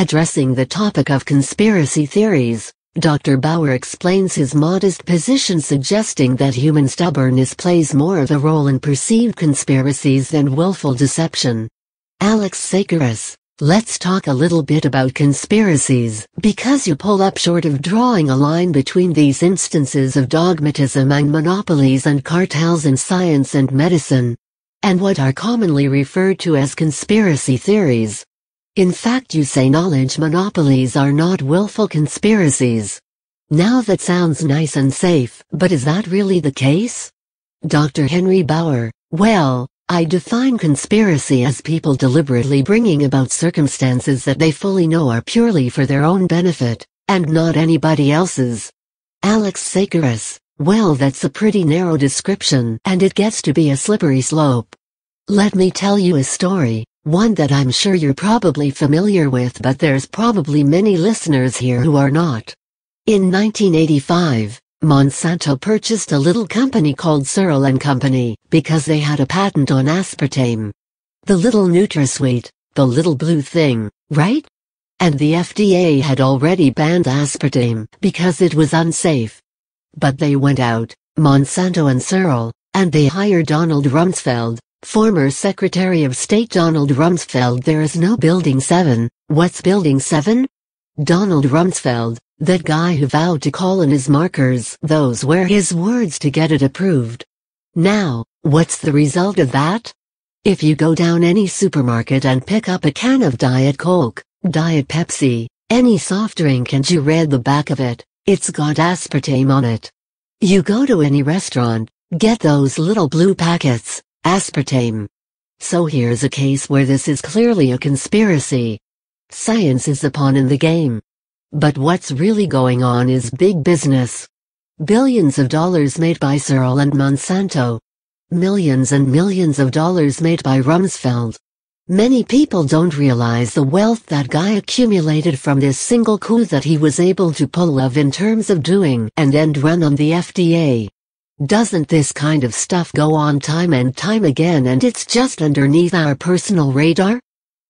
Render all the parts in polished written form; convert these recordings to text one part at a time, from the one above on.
Addressing the topic of conspiracy theories, Dr. Bauer explains his modest position, suggesting that human stubbornness plays more of a role in perceived conspiracies than willful deception. Alex Sakaris, let's talk a little bit about conspiracies, because you pull up short of drawing a line between these instances of dogmatism and monopolies and cartels in science and medicine, and what are commonly referred to as conspiracy theories. In fact, you say knowledge monopolies are not willful conspiracies. Now that sounds nice and safe, but is that really the case? Dr. Henry Bauer, well, I define conspiracy as people deliberately bringing about circumstances that they fully know are purely for their own benefit, and not anybody else's. Alex Sakaris, well, that's a pretty narrow description, and it gets to be a slippery slope. Let me tell you a story. One that I'm sure you're probably familiar with, but there's probably many listeners here who are not. In 1985, Monsanto purchased a little company called Searle & Company because they had a patent on aspartame. The little NutraSweet, the little blue thing, right? And the FDA had already banned aspartame because it was unsafe. But they went out, Monsanto and Searle, and they hired Donald Rumsfeld, former Secretary of State Donald Rumsfeld. There is no Building 7, what's Building 7? Donald Rumsfeld, that guy who vowed to call in his markers, those were his words, to get it approved. Now, what's the result of that? If you go down any supermarket and pick up a can of Diet Coke, Diet Pepsi, any soft drink, and you read the back of it, it's got aspartame on it. You go to any restaurant, get those little blue packets, aspartame. So here's a case where this is clearly a conspiracy. Science is the pawn in the game. But what's really going on is big business. Billions of dollars made by Searle and Monsanto. Millions and millions of dollars made by Rumsfeld. Many people don't realize the wealth that guy accumulated from this single coup that he was able to pull off in terms of doing an end run on the FDA. Doesn't this kind of stuff go on time and time again, and it's just underneath our personal radar?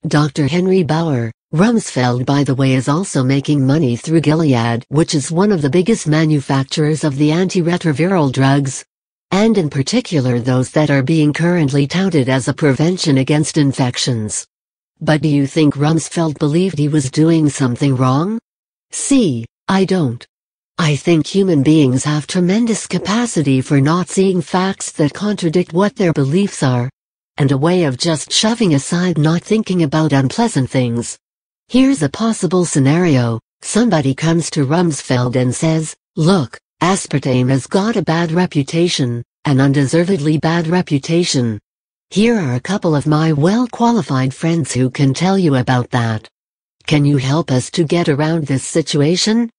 Dr. Henry Bauer, Rumsfeld, by the way, is also making money through Gilead, which is one of the biggest manufacturers of the antiretroviral drugs, and in particular those that are being currently touted as a prevention against infections. But do you think Rumsfeld believed he was doing something wrong? See, I don't. I think human beings have tremendous capacity for not seeing facts that contradict what their beliefs are, and a way of just shoving aside, not thinking about unpleasant things. Here's a possible scenario. Somebody comes to Rumsfeld and says, look, aspartame has got a bad reputation, an undeservedly bad reputation. Here are a couple of my well-qualified friends who can tell you about that. Can you help us to get around this situation?